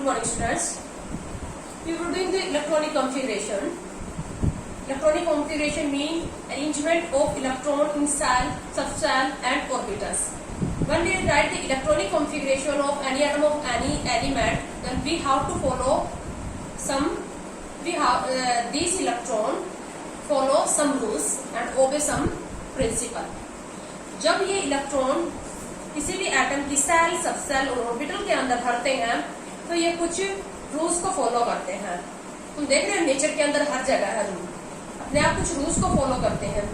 morning students. We were doing the electronic configuration. Electronic configuration means arrangement of electron in cell, subcell and orbitals. When we write the electronic configuration of any atom of any element, then we have to follow some, these electron follow some rules and obey some principle. जब ये electron किसी भी atom की cell, subshell और orbital के अंदर भरते हैं तो ये कुछ रूल्स को फॉलो करते हैं। तुम देख रहे हो नेचर के अंदर हर जगह है रूल, अपने आप कुछ रूल्स को फॉलो करते हैं।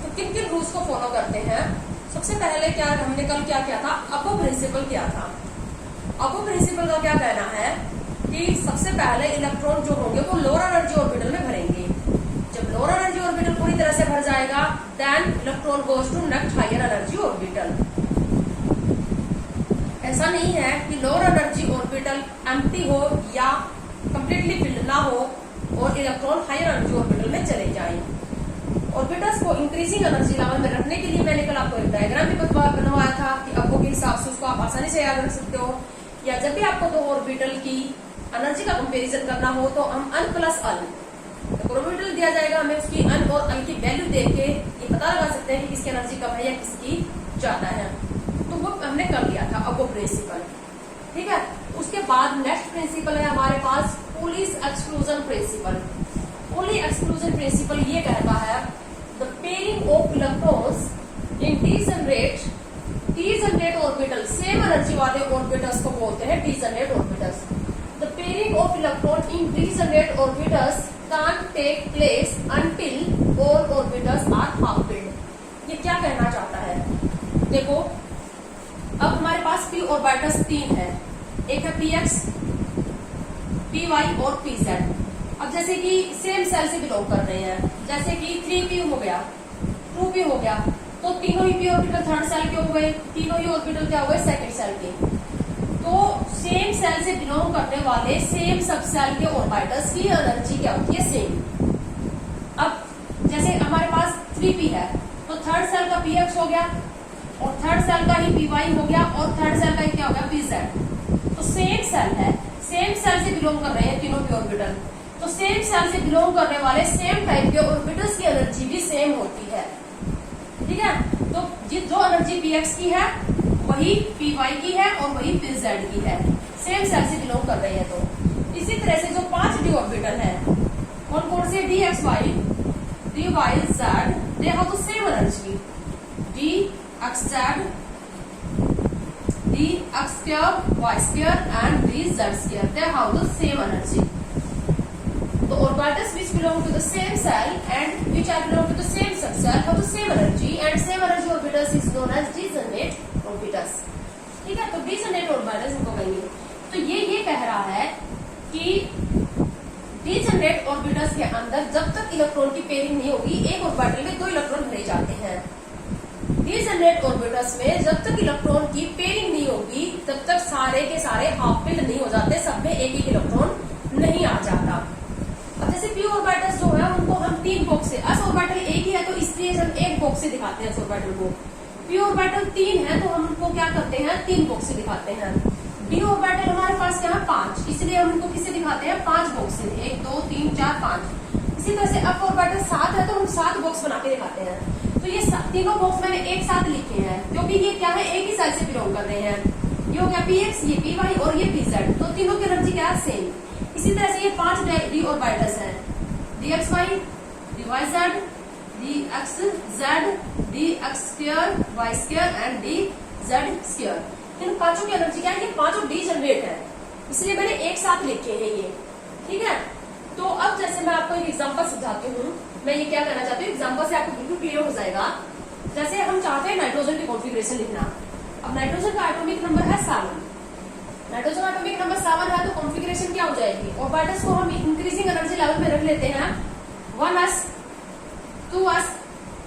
तो किन किन रूल्स को फॉलो करते हैं? सबसे पहले क्या हमने कल क्या किया था? अबो प्रिंसिपल किया था। अबो प्रिंसिपल का क्या कहना है कि सबसे पहले इलेक्ट्रॉन जो होंगे वो लोअर एनर्जी ऑर्बिटल में भरेंगे। जब लोअर एनर्जी ऑर्बिटल पूरी तरह से भर जाएगा then electron goes to next higher energy orbital. ऐसा नहीं है कि लोअर एनर्जी ऑर्बिटल एम्प्टी हो या कंप्लीटली फिल्ड ना हो और इलेक्ट्रॉन हायर एनर्जी ऑर्बिटल में चले जाए। ऑर्बिटल्स को इंक्रीजिंग एनर्जी लेवल में रखने के लिए मैंने कल आपको एक डायग्राम भी बनवाया था कि अबो के हिसाब से उसको आप आसानी से याद रख सकते हो। या जब भी आपको दो ऑर्बिटल की एनर्जी का कंपेरिजन करना हो तो हम अन प्लस अल, ऑर्बिटल दिया जाएगा, हमें उसकी अन और अल की वैल्यू देख के ये पता लगा सकते हैं कि किसकी एनर्जी कम है या किसकी ज्यादा है। तो वो हमने कर लिया था अबो प्रिंसिपल। ठीक है, उसके बाद नेक्स्ट प्रिंसिपल है हमारे पास Pauli's exclusion principle. Pauli exclusion principle ये कहता है the pairing of electrons in degenerate orbital, same energy वाले ऑर्बिटल्स को बोलते हैं degenerate orbitals. The pairing of electron in degenerate orbitals can take place until all orbitals are half filled. ये क्या कहना चाहता है? देखो, अब हमारे पास पी ऑर्बिटल्स तीन है, एक है px, py और pz। अब जैसे कि सेम सेल से बिलोंग कर रहे हैं, जैसे कि 3p हो गया, 2p हो गया, तो तीनों ही p ऑर्बिटल थर्ड सेल के हो गए, तीनों ही ऑर्बिटल क्या हो गए? सेकंड सेल के। तो सेम सेल से बिलोंग करने वाले सेम सब सेल के ऑर्बिटल्स की एनर्जी क्या होती है? सेम। अब जैसे हमारे पास 3p है तो थर्ड सेल का px हो गया और थर्ड सेल का ही py हो गया और थर्ड सेल का ही क्या हो गया? pz। तो सेम सेल है, सेम सेल से बिलोंग कर रहे हैं तीनों के ऑर्बिटल, तो सेम सेल से बिलोंग करने वाले सेम टाइप के ऑर्बिटल्स की एनर्जी भी सेम होती है। ठीक है, तो जो एनर्जी px की है वही py की है और वही pz की है, सेम सेल से बिलोंग कर रहे हैं। तो इसी तरह से जो 5 डी ऑर्बिटल है, कौन कौन से? dxy, dyz, they have the same energy. dxz, dx square, y square and dz square, they have the same energy. The orbitals which belong to the same cell and which are belong to the same subcell have the same energy and same energy orbitals is known as degenerate orbitals. ठीक है, तो degenerate orbitals इनको कहेंगे। तो ये कह रहा है कि degenerate orbitals के अंदर जब तक इलेक्ट्रॉन की पेयरिंग नहीं होगी, एक ऑर्बिटल में 2 इलेक्ट्रॉन भरे जाते हैं। डीजनरेट ऑर्बिटल्स में जब तक इलेक्ट्रॉन की पेयरिंग नहीं होगी तब तक सारे के सारे हाफ फिल्ड नहीं हो जाते, सब में एक इलेक्ट्रॉन नहीं आ जाता। अब जैसे पी ऑर्बिटल्स जो है उनको हम 3 बॉक्स से, एस ऑर्बिटल एक ही है तो इसलिए हम 1 बॉक्स से दिखाते हैं एस ऑर्बिटल को। पी ऑर्बिटल 3 है तो हम उनको क्या करते हैं? 3 बॉक्स से दिखाते हैं। डी ऑर्बिटल हमारे पास क्या है? 5, इसलिए हम उनको किससे दिखाते हैं? 5 बॉक्स से, 1 2 3 4 5। इसी तरह से अप ऑर्बिटल 7 है तो हम 7 बॉक्स बना के दिखाते हैं। तो ये तीनों बॉक्स मैंने एक साथ लिखे हैं क्योंकि ये क्या है? एक ही सेल से बिलोंग कर रहे हैं। ये हो गया px, ये py और ये pz, तो तीनों की एनर्जी क्या है? सेम। इसी तरह से ये 5 डी ऑर्बिटल्स हैं, dxy, dyz, dxz, dx square, y square and dz square। इन पांचों की एनर्जी क्या है? ये पांचों डीजनरेट है, इसलिए मैंने एक साथ लिखे हैं ये। ठीक है, तो अब जैसे मैं आपको एक एग्जांपल समझाती हूँ, मैं ये क्या कहना चाहती हूँ, एग्जांपल से आपको बिल्कुल क्लियर हो जाएगा। जैसे हम चाहते हैं नाइट्रोजन की कॉन्फ़िगरेशन लिखना। अब नाइट्रोजन का एटॉमिक नंबर है 7, नाइट्रोजन एटॉमिक नंबर 7 है तो कॉन्फ़िगरेशन क्या हो जाएगी? ऑर्बिटल्स को हम इंक्रीजिंग एनर्जी लेवल में रख लेते हैं, 1s, 2s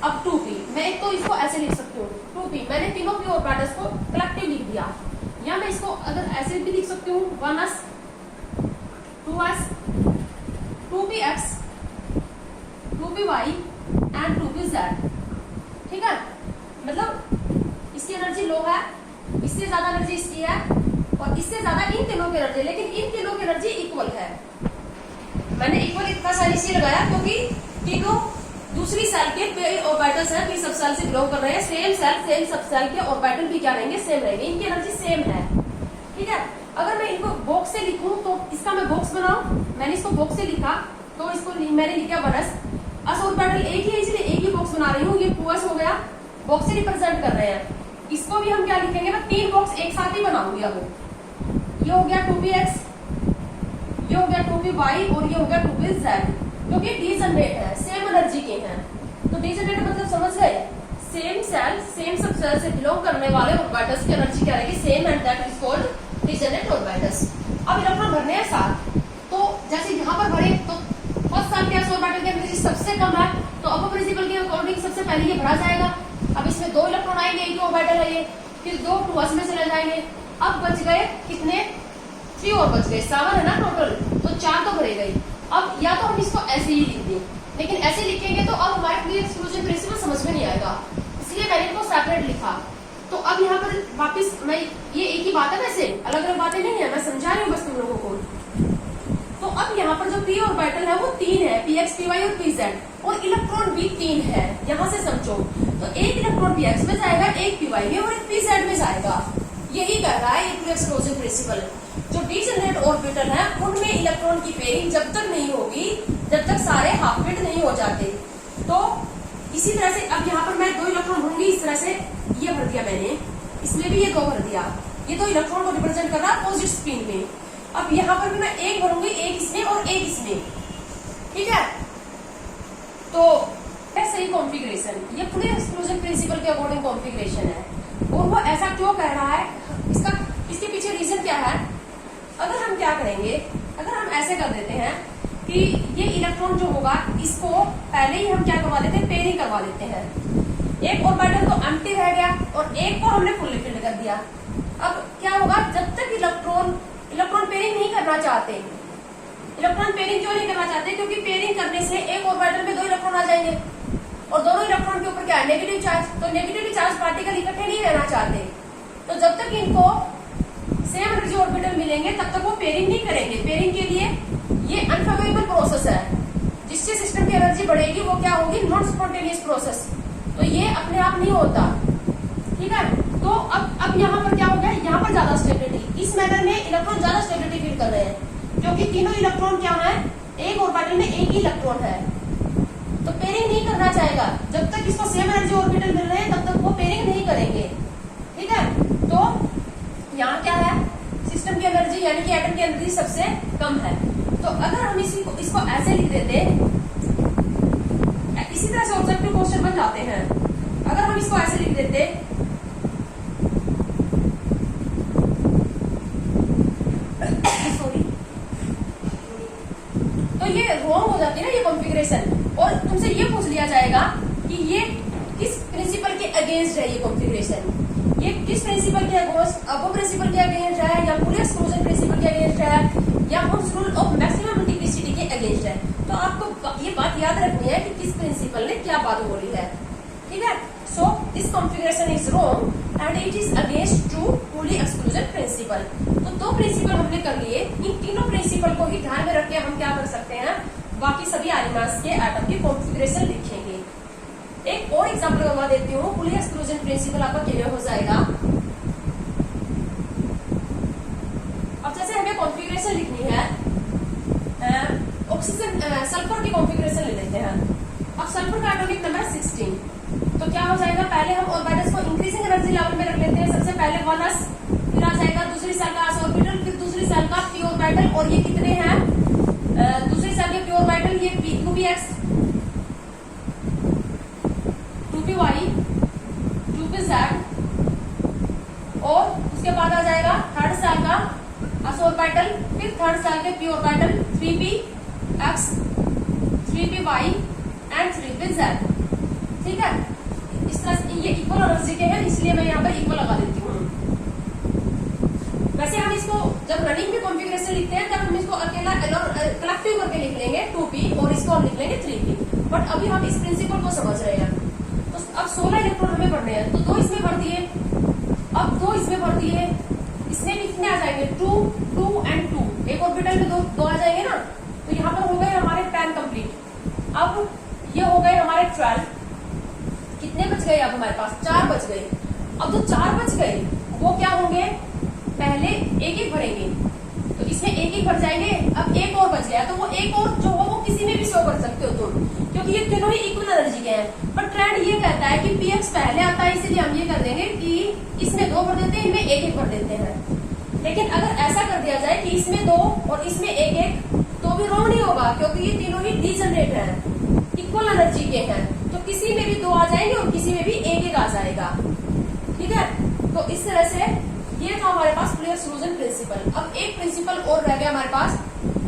अब 2p। मैं एक तो इसको ऐसे लिख सकती हूँ 2p, मैंने तीनों की ऑर्बिटल्स को कलेक्टिव लिख दिया। या मैं इसको अगर ऐसे भी लिख सकती हूँ 1s, 2s, 2px, 2py and 2pz। ठीक है, मतलब इसकी एनर्जी लो है, इससे ज्यादा एनर्जी इसकी है और इससे ज्यादा इन तीनों की एनर्जी, लेकिन इन तीनों की इसलिए लगाया क्योंकि तीनों दूसरी सेल के पेयर ऑर्बिटल्स हैं, पी सब सेल से बिलोंग कर रहे हैं। सेम सेल सेम सब सेल के ऑर्बिटल भी क्या रहेंगे, सेम रहेंगे, इनकी एनर्जी सेम है। ठीक है, अगर मैं इनको बॉक्स से लिखूं तो इसका मैं बॉक्स बनाऊं, मैंने इसको बॉक्स से लिखा तो इसको मैंने लिखा बरस अस ऑर्बिटल एक ही है, इसलिए एक ही बॉक्स बना रही हूँ। ये 2s हो गया, बॉक्स से रिप्रेजेंट कर रहे हैं। इसको भी हम क्या लिखेंगे, मैं 3 बॉक्स एक साथ ही बनाऊंगी। अब ये हो गया 2px, ये हो गया 2py और ये हो गया 2pz, क्योंकि डीजनरेट है, सेम एनर्जी के हैं। तो डीजनरेट मतलब समझ गए, सेम सेल सेम सब सेल से बिलोंग करने वाले ऑर्बिटल्स की एनर्जी क्या रहेगी, same, and that is called degenerate orbitals. अब इलेक्ट्रॉन भरने हैं 7, तो जैसे यहाँ पर भरे तो फर्स्ट सेल के ऑर्बिटल की एनर्जी सबसे कम है, तो अब प्रिंसिपल के अकॉर्डिंग सबसे पहले ये भरा जाएगा। अब इसमें 2 इलेक्ट्रॉन आएंगे, एक ऑर्बिटल है ये, फिर 2 2s में चले जाएंगे। अब बच गए कितने, 3 और बच गए, 7 है ना टोटल, तो 4 तो भरे गए। अब या तो हम इसको ऐसे ही लिख दें, लेकिन ऐसे लिखेंगे तो अब हमारे फ्री एक्सक्लूजन प्रिंसिपल समझ में नहीं आएगा, इसलिए मैंने इनको सेपरेट लिखा। तो अब यहाँ पर वापस मैं, ये एक ही बात है, वैसे अलग अलग बातें नहीं है, मैं समझा रही हूँ बस तुम लोगों को। तो अब यहाँ पर जो पी ऑर्बिटल है वो 3 है, px, py और pz, और इलेक्ट्रॉन भी 3 है। यहाँ से समझो, तो एक इलेक्ट्रॉन px में जाएगा, एक py में और एक pz में जाएगा। यही कह रहा है ये एक्सक्लूजन प्रिंसिपल। जो डीजनरेट ऑर्बिटल है उनमें इलेक्ट्रॉन की पेयरिंग जब तक नहीं होगी, जब तक सारे हाफ बिट नहीं हो जाते। तो इसी तरह से अब यहाँ पर मैं 2 इलेक्ट्रॉन होंगी, इस तरह से ये भर दिया मैंने, इसमें भी ये 2 भर दिया, ये 2 इलेक्ट्रॉन को रिप्रेजेंट कर रहा है अपोजिट स्पिन में। अब यहाँ पर भी मैं एक भरूंगी, एक इसमें और एक इसमें, ठीक है। तो ऐसे ही कॉन्फ़िगरेशन, ये पूरे एक्सक्लूजन प्रिंसिपल के अकॉर्डिंग कॉन्फ़िगरेशन है। और वो ऐसा क्यों कह रहा है, इसके पीछे रीजन क्या है। अगर हम क्या करेंगे, अगर हम ऐसे कर देते हैं कि ये इलेक्ट्रॉन जो होगा इसको पहले ही हम क्या करवा देते हैं, पेयरिंग करवा देते हैं। एक ऑर्बिटल तो एम्प्टी रह गया और एक को हमने फुल्ली फिल्ड कर दिया। अब क्या होगा, जब तक इलेक्ट्रॉन पेयरिंग नहीं करना चाहते, इलेक्ट्रॉन पेयरिंग क्यों नहीं करना चाहते, क्योंकि पेयरिंग करने से एक ऑर्बिटल में 2 इलेक्ट्रॉन आ जाएंगे और दोनों इलेक्ट्रॉन के ऊपर क्या है, नेगेटिव चार्ज, तो नेगेटिवली चार्ज पार्टिकल इकट्ठे नहीं रहना चाहते। तो जब तक इनको सेम एनर्जी ऑर्बिटल मिलेंगे तब तक वो पेयरिंग नहीं करेंगे। पेयरिंग के लिए ये अनफेवरेबल प्रोसेस है, जिससे सिस्टम की एनर्जी बढ़ेगी वो क्या होगी, नॉन स्पॉन्टेनियस प्रोसेस। तो ये अपने आप नहीं होता, ठीक है। तो अब यहाँ पर क्या हो गया, यहाँ पर ज्यादा स्टेबिलिटी, इस मैटर में इलेक्ट्रॉन ज्यादा स्टेबिलिटी फील कर रहे हैं, क्योंकि तीनों इलेक्ट्रॉन क्या है, एक ऑर्बिटल में एक ही इलेक्ट्रॉन है। तो पेयरिंग नहीं करना चाहेगा, जब तक इसको सेम एनर्जी ऑर्बिटल मिल रहे हैं तब तक वो पेयरिंग नहीं करेंगे, ठीक है। तो यहाँ क्या है, सिस्टम की एनर्जी यानी कि एटम की एनर्जी सबसे कम है। तो अगर हम इसको ऐसे लिख देते, इसी तरह से ऑब्जेक्टिव क्वेश्चन बन जाते हैं। अगर हम इसको ऐसे लिख देते, सॉरी, तो ये रॉन्ग हो जाती है ना ये कॉन्फ़िगरेशन, और तुमसे ये पूछ लिया जाएगा कि ये किस प्रिंसिपल के अगेंस्ट है, ये कॉन्फ़िगरेशन ये किस प्रिंसिपल के अगेंस्ट, अबो प्रिंसिपल के अगेंस्ट है, या पूरे एक्सक्लूजन प्रिंसिपल के अगेंस्ट है, या हुक्स रूल ऑफ मैक्सिमम मल्टीप्लिसिटी के अगेंस्ट है। तो आपको ये बात याद रखनी है कि किस प्रिंसिपल ने क्या बात बोली है, ठीक है। So this configuration is wrong and it is against to Pauli exclusion principle. तो 2 प्रिंसिपल हमने कर लिए, इन तीनों प्रिंसिपल को ही ध्यान में रख के हम क्या कर सकते हैं, बाकी सभी एलिमेंट्स के एटम की कॉन्फ़िगरेशन लिखेंगे। एक और एग्जांपल करवा देती हूँ, पूरी एक्सक्लूजन प्रिंसिपल आपका क्लियर हो जाएगा। अब जैसे हमें कॉन्फ़िगरेशन लिखनी है, ऑक्सीजन सल्फर की कॉन्फ़िगरेशन ले लेते हैं। अब सल्फर का एटॉमिक नंबर 16, तो क्या हो जाएगा, पहले हम ऑर्बिटल्स को इंक्रीजिंग एनर्जी लेवल में रख लेते हैं। सबसे पहले 1s, फिर आ जाएगा दूसरी सेल का s ऑर्बिटल, फिर दूसरी सेल का p ऑर्बिटल, और ये कितने हैं, दूसरी सेल के p ऑर्बिटल, ये 2px, 2py, 2pz, और उसके बाद आ जाएगा थर्ड सेल का s ऑर्बिटल, फिर थर्ड सेल के p orbital, 3px, 3py and 3pz, ठीक है। इस तरह से ये इक्वल एनर्जी के हैं, इसलिए मैं यहाँ पर इक्वल लगा देती हूँ। वैसे हम इसको जब रनिंग में कॉन्फ़िगरेशन लिखते हैं तब हम इसको अकेला कलेक्टिव करके लिख लेंगे 2p, और इसको हम लिख लेंगे 3p, बट अभी हम इस प्रिंसिपल को समझ रहे हैं। तो अब 16 इलेक्ट्रॉन हमें भरने हैं, तो 2 इसमें भर दिए, अब 2 इसमें भर दिए, इसमें कितने आ जाएंगे, 2 2 एंड 2, एक ऑर्बिटल में 2 आ जाएंगे ना, तो यहाँ पर हो गए हमारे 10 कंप्लीट। 12, कितने बच गए? अब हमारे पास 4 बच गए। अब जो 4 बच गए वो क्या होंगे? पहले एक एक भरेंगे, तो इसमें एक एक भर जाएंगे। अब एक और बच गया, तो वो एक और जो हो वो किसी में भी शो कर सकते हो तुम, क्योंकि ये तीनों ही इक्वल एनर्जी के हैं। बट ट्रेंड ये कहता है कि पीएक्स पहले आता है, इसलिए हम ये कर देंगे कि इसमें 2 भर देते हैं, इनमें एक एक भर देते हैं। लेकिन अगर ऐसा कर दिया जाए कि इसमें 2 और इसमें एक एक, तो भी रॉन्ग नहीं होगा, क्योंकि ये तीनों ही डीजनरेट हैं, इक्वल एनर्जी के हैं। तो किसी में भी 2 आ जाएंगे और किसी में भी एक एक आ जाएगा। ठीक है, तो इस तरह से ये था हमारे पास क्लियर सोल्यूशन प्रिंसिपल। अब एक प्रिंसिपल और रह गया हमारे पास,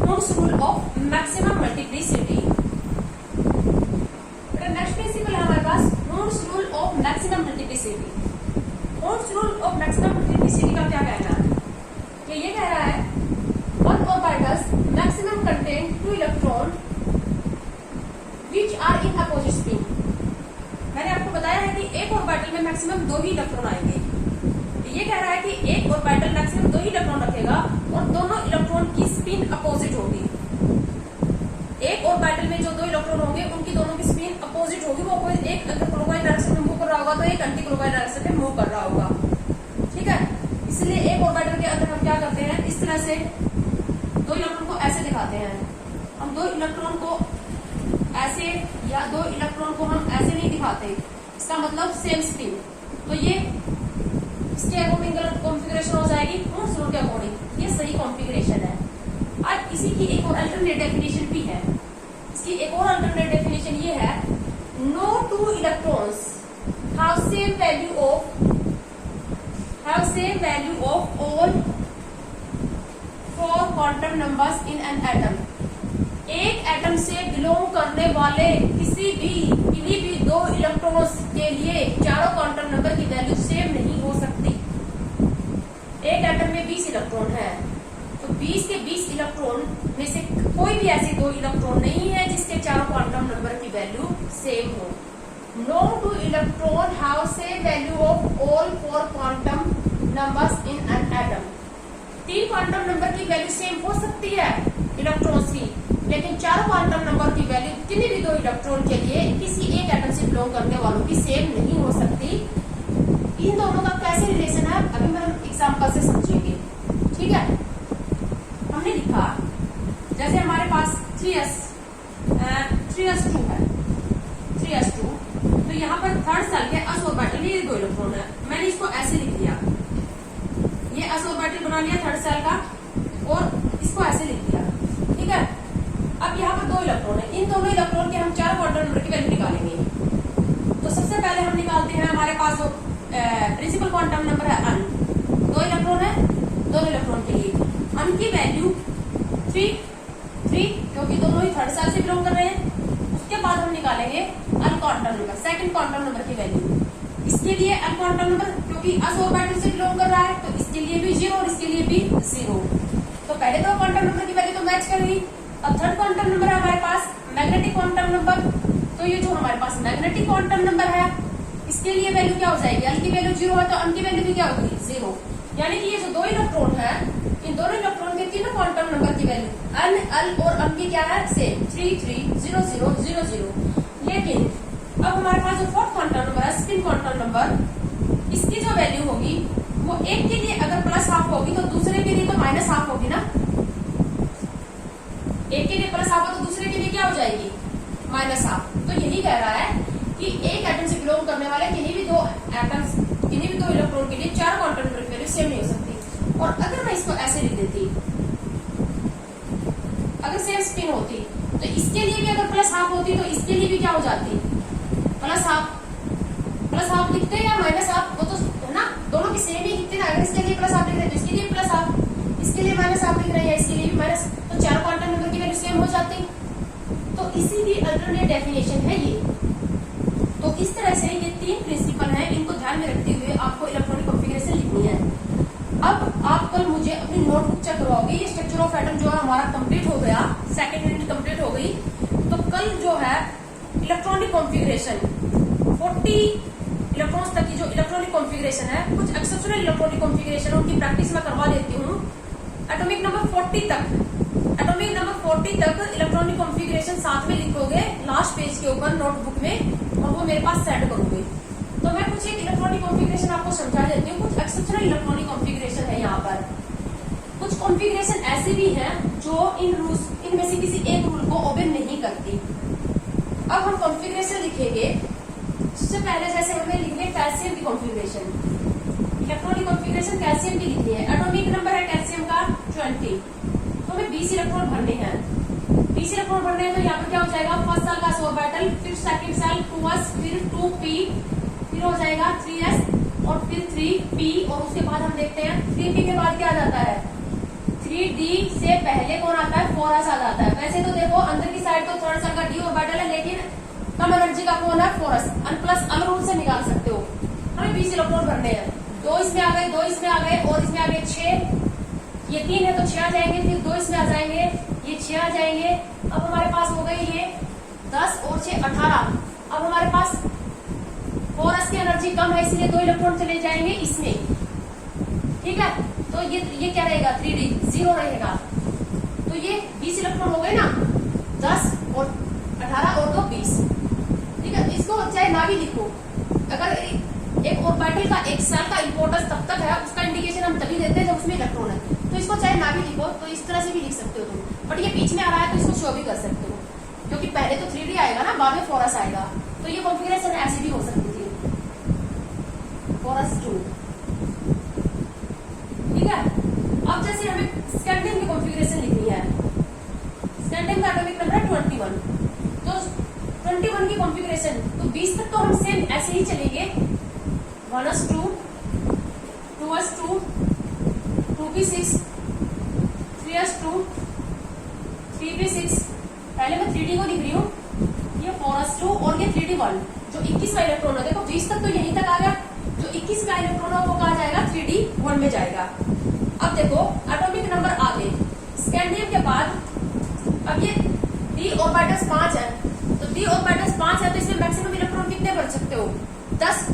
Hund's rule of maximum multiplicity. Next principle है हमारे पास Hund's rule of maximum multiplicity. Hund's rule of maximum multiplicity का क्या कहना है? ये कह रहा है one orbitals maximum contain 2 electron which are in opposite spin। मैंने आपको बताया है कि एक ऑर्बिटल में मैक्सिमम 2 ही इलेक्ट्रॉन आएंगे। ये कह रहा है कि एक ऑर्बिटल मैक्सिमम 2 ही इलेक्ट्रॉन रखेगा और दोनों इलेक्ट्रॉन की स्पिन अपोजिट होगी। एक ऑर्बिटल में जो 2 इलेक्ट्रॉन होंगे उनकी दोनों की स्पिन अपोजिट होगी। वो कोई एक अगर क्लॉकवाइज डायरेक्शन में मूव कर रहा होगा तो एक एंटी क्लॉकवाइज डायरेक्शन में मूव कर रहा होगा। ठीक है, इसलिए एक ऑर्बिटल के अंदर हम क्या करते हैं, इस तरह से 2 इलेक्ट्रॉन को ऐसे दिखाते हैं। हम 2 इलेक्ट्रॉन को ऐसे या 2 इलेक्ट्रॉन को हम ऐसे नहीं दिखाते, इसका मतलब सेम स्पिन। तो ये इसके अकॉर्डिंग गलत कॉन्फ़िगरेशन हो जाएगी, Hund's रूल के अकॉर्डिंग ये सही कॉन्फ़िगरेशन है। आज इसी की एक और अल्टरनेट डेफिनेशन भी है। इसकी एक और अल्टरनेट डेफिनेशन ये है, no 2 electrons have same value of all 4 quantum numbers in an atom. एक एटम से बिलोंग करने वाले किसी भी 2 इलेक्ट्रॉन्स के लिए चारों क्वांटम नंबर की वैल्यू सेम नहीं हो सकती। एक एटम में 20 इलेक्ट्रॉन है, तो 20 के 20 इलेक्ट्रॉन में से कोई भी ऐसे 2 इलेक्ट्रॉन नहीं है जिसके चारों क्वांटम नंबर की वैल्यू सेम हो। No 2 electron have same value of all 4 quantum numbers in an atom. 3 quantum number की वैल्यू सेम हो सकती है इलेक्ट्रॉन्स की, लेकिन 4 क्वांटम नंबर की वैल्यू किसी भी 2 इलेक्ट्रॉन के लिए किसी एक एटम से बिलोंग करने वालों की सेम नहीं हो सकती। इन दोनों का कैसे रिलेशन है अभी हम एग्जांपल से समझेंगे। ठीक है, हमने लिखा जैसे हमारे पास 3s2 है, 3s2, तो यहाँ पर थर्ड सेल के s ऑर्बिटल में ये 2 इलेक्ट्रॉन है। मैंने इसको ऐसे लिख दिया, ये s ऑर्बिटल बना लिया थर्ड सेल का और इसको ऐसे लिख दिया। ठीक है, अब यहाँ पर 2 इलेक्ट्रॉन है, इन दोनों इलेक्ट्रॉन के हम 4 क्वांटम नंबर की वैल्यू निकालेंगे। तो सबसे पहले हम निकालते हैं, हमारे पास जो प्रिंसिपल क्वांटम नंबर है अन, 2 इलेक्ट्रॉन है, दोनों इलेक्ट्रॉन के लिए अन की वैल्यू 3, क्योंकि दोनों ही थर्ड सेल से बिलोंग कर रहे हैं। उसके बाद हम निकालेंगे n quantum number, second quantum number की वैल्यू। इसके लिए अन क्वांटम नंबर क्योंकि s ऑर्बिटल से बिलोंग कर रहा है, तो इसके लिए भी 0 और इसके लिए भी 0। तो पहले 2 क्वांटम नंबर की वैल्यू तो मैच कर गई। अब थर्ड क्वांटम नंबर है हमारे पास मैग्नेटिक क्वांटम नंबर, तो ये जो हमारे पास मैग्नेटिक क्वांटम नंबर है इसके लिए वैल्यू क्या हो जाएगी, अन की वैल्यू 0 है तो अन की वैल्यू भी क्या होगी 0। यानी कि ये जो 2 इलेक्ट्रॉन है, इन दोनों इलेक्ट्रॉन के तीनों क्वांटम नंबर की वैल्यू अन, अल और अन की क्या है सेम, 3 3 0 0 0 0। लेकिन अब हमारे पास जो फोर्थ क्वांटम नंबर है, स्पिन क्वांटम नंबर, इसकी जो वैल्यू होगी वो एक के लिए अगर प्लस हाफ होगी तो दूसरे के लिए तो माइनस हाफ होगी ना। एक के लिए प्लस हाफ हो तो दूसरे के लिए क्या हो जाएगी माइनस हाफ। तो यही कह रहा है कि एक एटम से बिलोंग करने वाले किन्हीं भी 2 एटम्स, किन्हीं भी 2 इलेक्ट्रॉन के लिए 4 क्वांटम नंबर की वैल्यू सेम नहीं हो सकती। और अगर मैं इसको ऐसे लिख देती, अगर सेम स्पिन होती तो इसके लिए भी अगर प्लस हाफ होती तो इसके लिए भी क्या हो जाती प्लस हाफ लिखते या माइनस हाफ, वो तो है ना, दोनों की सेम ही लिखते ना। अगर इसके लिए प्लस हाफ लिख रहे तो इसके लिए प्लस हाफ, इसके लिए माइनस हाफ लिख रहे हैं इसके लिए भी माइनस, तो 4 क्वांटम नंबर की वैल्यू सेम हो जाती। तो इसी की अल्टरनेट डेफिनेशन है ये। तो इस तरह से ये 3 प्रिंसिपल हैं, इनको ध्यान में रखते हुए आपको इलेक्ट्रॉनिक कॉन्फ़िगरेशन लिखनी है। अब आप कल मुझे अपनी नोटबुक चेक करवाओगे। ये स्ट्रक्चर ऑफ एटम जो है हमारा कंप्लीट हो गया, सेकंड यूनिट कंप्लीट हो गई। तो कल जो है इलेक्ट्रॉनिक कॉन्फ़िगरेशन 40 इलेक्ट्रॉन्स तक की जो इलेक्ट्रॉनिक कॉन्फ़िगरेशन है, कुछ एक्सेप्शनल इलेक्ट्रॉनिक कॉन्फ़िगरेशन उनकी प्रैक्टिस में करवा देती हूँ। एटॉमिक नंबर 40 तक इलेक्ट्रॉनिक कॉन्फ़िगरेशन कॉन्फ़िगरेशन साथ में लिखोगे लास्ट पेज के ऊपर नोटबुक में और वो मेरे पास सेंड करोगे। तो मैं कुछ एक इलेक्ट्रॉनिक कॉन्फ़िगरेशन आपको समझा देती हूँ। कुछ एक्सेप्शनल इलेक्ट्रॉनिक कॉन्फ़िगरेशन है यहाँ पर। कुछ कॉन्फ़िगरेशन ऐसी भी है जो इनमें से किसी एक रूल को ओबे नहीं करती। अब हम कॉन्फ़िगरेशन लिखेंगे। सबसे पहले जैसे हमें लिखनी है कैल्शियम की कॉन्फ़िगरेशन, इलेक्ट्रॉनिक कॉन्फ़िगरेशन कैल्शियम की लिखनी है। एटॉमिक नंबर है कैल्शियम का 20, तो हमें 20 इलेक्ट्रॉन भरने हैं। 20 इलेक्ट्रॉन भरने हैं तो यहाँ पर क्या हो जाएगा, फर्स्ट सेल का ऑर्बिटल, फिर सेकंड सेल 2s, फिर 2p, फिर हो जाएगा 3s और फिर 3p, और उसके बाद हम देखते हैं 3p के बाद क्या आ जाता है, 3d से पहले कौन आता है, 4s आ जाता है। वैसे तो देखो अंदर की साइड तो थर्ड सेल का d ऑर्बिटल है, लेकिन कम एनर्जी का कौन है, 4s। प्लस अगर रूल से निकाल सकते हो। हमें 20 इलेक्ट्रॉन भरने हैं। 2 इसमें आ गए, 2 इसमें आ गए और इसमें आ गए 6। ये 3 है तो 6 आ जाएंगे, फिर 2 इसमें आ जाएंगे, ये 6 आ जाएंगे। अब हमारे पास हो गए ये 10 और 6 18। अब हमारे पास 4s की एनर्जी कम है, इसलिए 2 इलेक्ट्रॉन चले जाएंगे इसमें। ठीक है, तो ये क्या रहेगा, 3d 0 रहेगा। तो ये 20 इलेक्ट्रॉन हो गए ना, 10 और 18 और 2 20। ठीक है, इसको चाहे ना भी लिखो। अगर एक ऑर्बिटल का एक सेल का इंपॉर्टेंस तब तक है, उसका इंडिकेशन हम तभी देते हैं जब उसमें इलेक्ट्रॉन है। तो इसको चाहे ना भी लिखो, तो इस तरह से भी लिख सकते हो तुम। बट ये बीच में आ रहा है तो इसको शो भी कर सकते हो, क्योंकि पहले तो 3d आएगा ना, बाद में 4s आएगा। तो ये कॉन्फ़िगरेशन ऐसी भी हो सकती थी, 4s 2। ठीक है, अब जैसे हमें स्कैंडियम की कॉन्फ़िगरेशन लिखनी है। स्कैंडियम का एटॉमिक नंबर है 21। तो 21 की कॉन्फ़िगरेशन, तो 20 तक तो हम सेम ऐसे ही चलेंगे, 1s2, 2s2, 2p6, 3s2, 3p6। पहले मैं 3d को लिख रही हूँ, ये 4s2 और ये 3d1। जो 21वां इलेक्ट्रॉन है, देखो 20 तक तो यहीं तक आ गया। जो 21वां इलेक्ट्रॉन है वो कहा जाएगा 3d1 में जाएगा। अब देखो एटॉमिक नंबर आ गए स्कैंडियम के बाद। अब ये d ऑर्बिटल्स 5 है, तो d ऑर्बिटल्स 5 है तो इसमें मैक्सिमम इलेक्ट्रॉन कितने भर सकते हो, 10।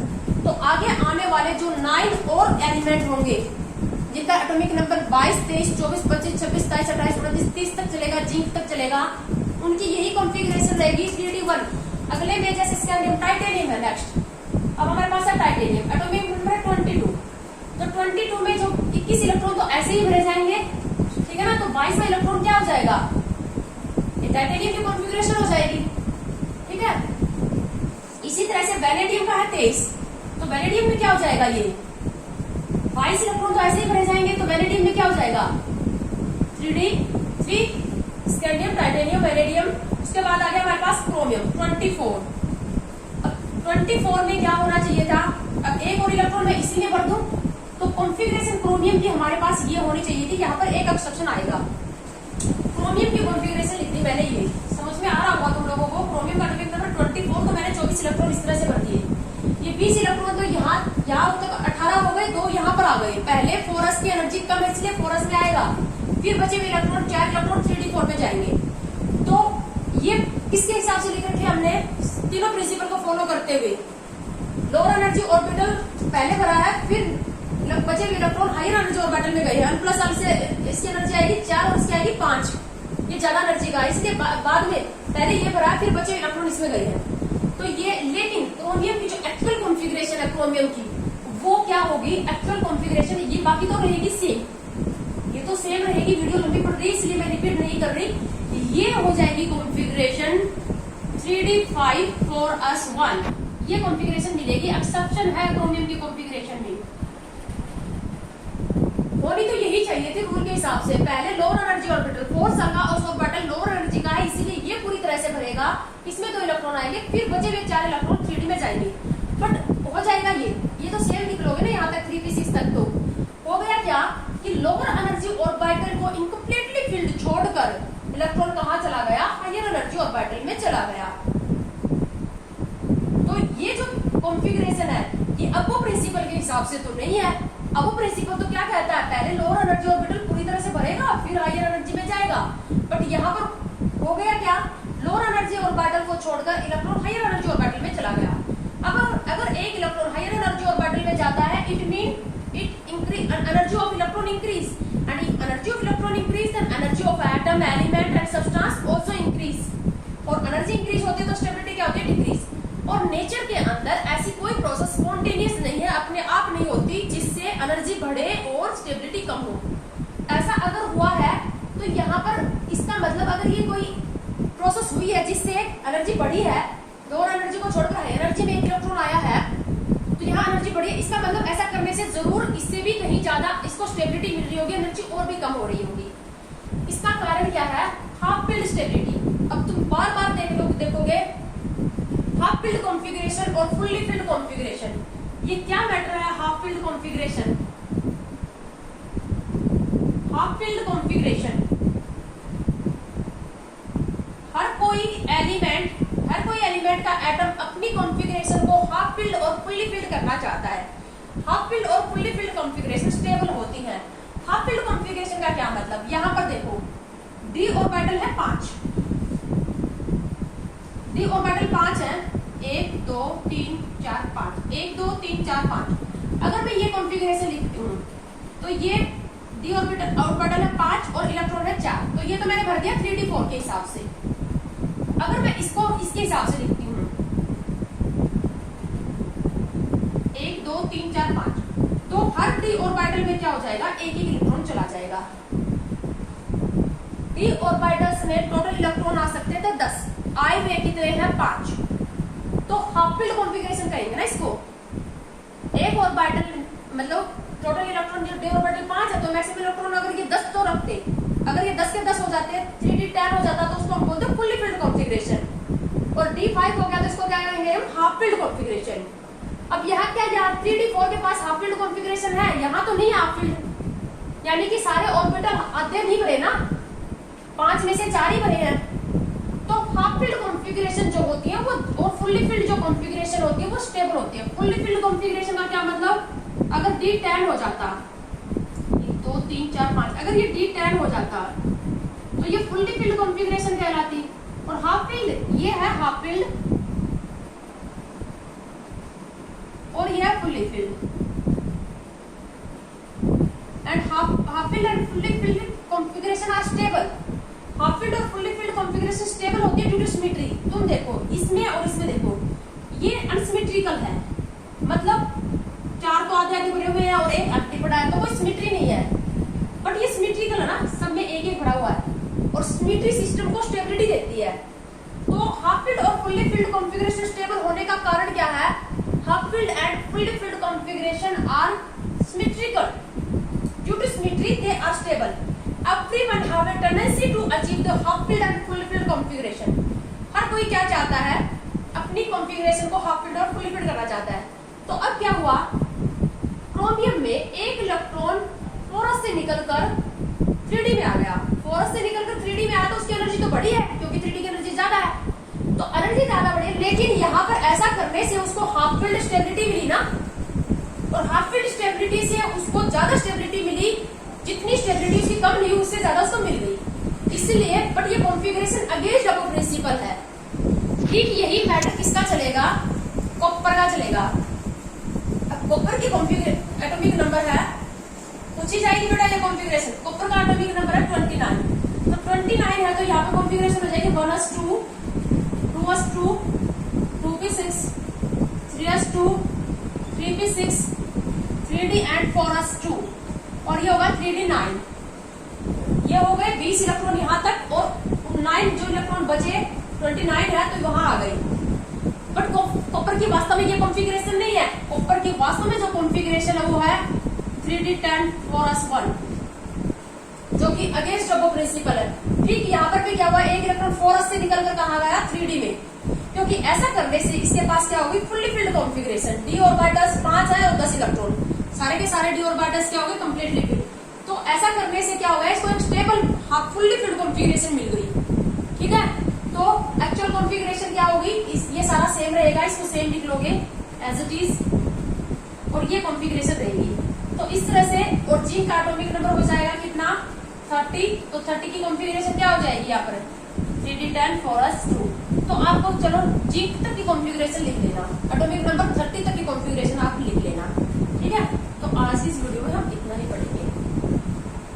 तो आगे आने वाले जो 9 और एलिमेंट होंगे जिनका एटॉमिक नंबर 22, 23, 24, 25, 26, 27, 28, 29, 30 तक चलेगा, जिंक तक चलेगा, उनकी यही कॉन्फ़िगरेशन रहेगी 3d1। अगले में जैसे स्कैंडियम, टाइटेनियम है नेक्स्ट। अब हमारे पास है टाइटेनियम, एटॉमिक नंबर है 22। तो 22 में जो 21 इलेक्ट्रॉन तो ऐसे ही भरे जाएंगे, ठीक है ना। तो 22वां इलेक्ट्रॉन क्या हो जाएगा, ये टाइटेनियम की कॉन्फ़िगरेशन हो जाएगी। ठीक है, इसी तरह से वैनेडियम का है 23, तो वैनेडियम में क्या हो जाएगा, ये 22 इलेक्ट्रॉन तो ऐसे ही भरे जाएंगे। तो वैनेडियम में क्या हो जाएगा, 3d3, स्कैंडियम, टाइटेनियम, वैनेडियम। उसके बाद आ गया हमारे पास क्रोमियम 24। अब 24 में क्या होना चाहिए था, अब एक और इलेक्ट्रॉन मैं इसी में भर दूं, तो कॉन्फ़िगरेशन क्रोमियम की हमारे पास ये होनी चाहिए थी। यहाँ पर एक एक्सेप्शन आएगा। क्रोमियम की कॉन्फ़िगरेशन लिखनी मैंने ये, समझ में आ रहा होगा तुम लोगों को। क्रोमियम का एटॉमिक नंबर 24, तो मैंने 24 इलेक्ट्रॉन इस तरह से भर दिए। ये 20 इलेक्ट्रॉन तो यहाँ तक 18 हो गए, 2 यहाँ पर आ गए। पहले 4s की एनर्जी कम है इसलिए 4s में आएगा, फिर बचे हुए इलेक्ट्रॉन 4 इलेक्ट्रॉन 3d4 में जाएंगे। तो ये किसके हिसाब से लिख रखे हमने, तीनों प्रिंसिपल को फॉलो करते हुए। लोअर एनर्जी ऑर्बिटल पहले भरा है, फिर बचे हुए इलेक्ट्रॉन हायर एनर्जी ऑर्बिटल में गए हैं। प्लस से इसकी एनर्जी आएगी 4 और इसकी आएगी 5, ये ज्यादा एनर्जी का। इसके बाद में पहले ये भरा, फिर बचे इलेक्ट्रॉन इसमें गए हैं। तो ये, लेकिन क्रोमियम की जो एक्चुअल कॉन्फ़िगरेशन है क्रोमियम की, वो क्या होगी, एक्चुअल कॉन्फ़िगरेशन ये बाकी तो रहेगी सेम, ये तो सेम रहेगी। वीडियो लंबी पड़ रही है इसलिए मैं रिपीट नहीं कर रही। ये हो जाएगी कॉन्फ़िगरेशन 3d5 4s1। ये कॉन्फ़िगरेशन मिलेगी। एक्सेप्शन है क्रोमियम की कॉन्फ़िगरेशन में, होनी तो यही चाहिए थी रूल के हिसाब से। पहले लोअर एनर्जी ऑर्बिटल 4 सेल का और ऑर्बिटल लोअर एनर्जी का है, इसीलिए ये पूरी तरह से भरेगा। इसमें 2 इलेक्ट्रॉन आएंगे, फिर बचे हुए 4 इलेक्ट्रॉन 3d में जाएंगे। बट हो जाएगा ये तो सेम निकलोगे ना यहाँ तक 3p6 तक। तो हो गया क्या कि लोअर एनर्जी ऑर्बिटल को इनकम्प्लीटली फील्ड छोड़कर इलेक्ट्रॉन कहाँ चला गया, हायर एनर्जी ऑर्बिटल में चला गया। तो ये जो कॉन्फ़िगरेशन है ये अबो प्रिंसिपल के हिसाब से तो नहीं है। अबो प्रिंसिपल तो क्या कहता है, पहले लोअर एनर्जी ऑर्बिटल पूरी तरह से भरेगा, फिर हायर एनर्जी में जाएगा। बट यहाँ पर हो गया क्या, लोअर एनर्जी ऑर्बिटल को छोड़कर इलेक्ट्रॉन हायर एनर्जी ऑर्बिटल में चला गया। अगर एक इलेक्ट्रॉन हायर एनर्जी ऑर्बिटल में जाता है, it mean it increase energy of electron increase, and if energy of electron increase then energy of atom, element and substance also increase. Nature के अंदर ऐसी कोई प्रोसेस स्पॉन्टेनियस नहीं है, अपने आप नहीं होती, जिससे एनर्जी बढ़े और स्टेबिलिटी कम हो। ऐसा अगर हुआ है तो यहाँ पर इसका मतलब अगर ये कोई प्रोसेस हुई है जिससे एनर्जी बढ़ी है, दो एनर्जी को छोड़कर हाई एनर्जी में एक इलेक्ट्रॉन आया है, तो यहाँ एनर्जी बढ़ी है, इसका मतलब ऐसा करने से जरूर इससे भी कहीं ज्यादा इसको स्टेबिलिटी मिल रही होगी, एनर्जी और भी कम हो रही होगी। इसका कारण क्या है? Half filled stability. अब तुम बार बार देखोगे हाफ फील्ड कॉन्फ़िगरेशन और फुल्ली फील्ड कॉन्फ़िगरेशन, ये क्या मैटर है? Half filled configuration, half filled configuration, हर कोई एलिमेंट का एटम अपनी कॉन्फ़िगरेशन को हाफ फील्ड और फुल्ली फील्ड करना चाहता है। हाफ फील्ड और फुल्ली फील्ड कॉन्फ़िगरेशन स्टेबल होती है। हाफ फील्ड कॉन्फ़िगरेशन का क्या मतलब? यहाँ पर देखो डी ऑर्बिटल है 5, डी ऑर्बिटल 5 है, 1 2 3 4 5, 1 2 3 4 5। अगर मैं ये कॉन्फ़िगरेशन लिखती हूँ तो ये डी ऑर्बिटल है 5 और इलेक्ट्रॉन है 4, तो ये तो मैंने भर दिया 3d4 के हिसाब से। अगर मैं इसको इसके हिसाब से लिखती हूँ 1 2 3 4 5, तो हर डी ऑर्बिटल में क्या हो जाएगा? एक इलेक्ट्रॉन चला जाएगा। डी ऑर्बिटल्स में टोटल इलेक्ट्रॉन आ सकते थे 10, आए हुए कितने हैं? 5। तो हाफ फील्ड कॉन्फ़िगरेशन कहेंगे ना इसको। एक ऑर्बिटल मतलब टोटल इलेक्ट्रॉन जो डी ऑर्बिटल 5 है, तो मैक्सिमम इलेक्ट्रॉन अगर ये 10 तो रखते, अगर ये 10 के 10 हो जाते हैं, 3d10 हो जाता, तो उसको हम बोलते हैं फुल्ली फील्ड कॉन्फ़िगरेशन। और d5 हो गया तो इसको क्या कहेंगे हम? Half filled configuration. अब यहाँ क्या, यहाँ 3d4 के पास हाफ फील्ड कॉन्फ़िगरेशन है, यहाँ तो नहीं है हाफ फील्ड, यानी कि सारे ऑर्बिटल आधे नहीं भरे ना, 5 में से 4 ही भरे हैं। तो हाफ फील्ड कॉन्फ़िगरेशन जो होती है वो, और फुल्ली फील्ड जो कॉन्फ़िगरेशन होती है वो स्टेबल होती है। फुल्ली फील्ड कॉन्फ़िगरेशन का क्या मतलब? अगर d10 हो जाता, 1 2 3 4 5, अगर ये d10 हो जाता तो ये फुल्ली फील्ड कॉन्फ़िगरेशन कहलाती। और हाफ फील्ड ये है हाफ फील्ड और ये है fully filled. And half filled and fully filled configuration are stable. Half filled और फुल्ली फील्ड कॉन्फ़िगरेशन स्टेबल होती है ड्यू टू सिमेट्री। तुम देखो इसमें और इसमें देखो, ये अनसिमेट्रिकल है, मतलब 4 तो आधे आधे भरे हुए हैं और एक आधे पड़ा है, तो कोई सिमेट्री नहीं है। बट ये सिमेट्रिकल है ना, सब में एक एक भरा हुआ है, और सिमेट्री सिस्टम को स्टेबिलिटी देती है। तो हाफ फील्ड और फुल्ली फील्ड कॉन्फ़िगरेशन स्टेबल होने का कारण क्या है? Half filled and fully filled configuration are symmetrical. Due to symmetry they are stable. Everyone have a tendency to achieve the half filled and full filled configuration. हर कोई क्या चाहता है? अपनी कॉन्फ़िगरेशन को हाफ फील्ड और फुल फील्ड करना चाहता है। तो अब क्या हुआ? क्रोमियम में एक इलेक्ट्रॉन फोरस से निकलकर 3d में आ गया। फोरस से निकलकर 3d में आया तो उसकी एनर्जी तो बढ़ी है, क्योंकि 3d की एनर्जी ज्यादा है, तो एनर्जी ज्यादा बढ़ी। लेकिन यहाँ पर ऐसा करने से उसको हाफ फील्ड स्टेबिलिटी मिली ना, और हाफ फील्ड स्टेबिलिटी से उसको ज्यादा स्टेबिलिटी मिली, जितनी स्टेबिलिटी उसकी कम नहीं उससे ज्यादा उसको मिल गई। इसलिए बट ये कॉन्फ़िगरेशन अगेंस्ट डबल प्रिंसिपल है। ठीक यही मैटर किसका चलेगा? कॉपर का चलेगा। अब कॉपर की एटॉमिक नंबर है, पूछी जाएगी बेटा ये कॉन्फ़िगरेशन। कॉपर का एटॉमिक नंबर है 29, तो 29 है, तो यहाँ पे कॉन्फ़िगरेशन हो जाएगी 1s2 2s2 2p6 3s2 3p6 3d and 4s2, और ये होगा 3d9। ये हो गए 20 इलेक्ट्रॉन यहाँ तक, और 9 जो इलेक्ट्रॉन बचे 29 है, तो वहां आ गई। बट कॉपर की वास्तव में ये कॉन्फ़िगरेशन नहीं है। कॉपर की वास्तव में जो कॉन्फ़िगरेशन है वो है 3d10 4s1, जो कि अगेंस्ट डबल प्रिंसिपल है। ठीक यहाँ पर भी क्या हुआ? एक इलेक्ट्रॉन 4s से निकलकर कहा गया 3d में, क्योंकि ऐसा करने से इसके पास क्या होगी? Fully filled configuration. D orbitals 5 है और 10 इलेक्ट्रॉन, सारे के सारे डी ऑर्बिटल्स क्या हो गए? Completely filled. तो ऐसा करने से क्या होगा? इसको एक stable half fully filled configuration मिल गई। ठीक है, तो एक्चुअल कॉन्फ़िगरेशन क्या होगी? ये सारा सेम रहेगा, इसको सेम लिख लोगे एज इट इज, और ये कॉन्फ़िगरेशन रहेगी। तो इस तरह से, और जिंक का एटॉमिक नंबर हो जाएगा कितना? 30। तो 30 की कॉन्फ़िगरेशन क्या हो जाएगी यहाँ पर? 3d10 4s2। तो आपको चलो जिंक तक की कॉन्फ़िगरेशन लिख लेना, एटॉमिक नंबर 30 तक की कॉन्फ़िगरेशन आप लिख लेना। ठीक है, तो आज इस वीडियो में हम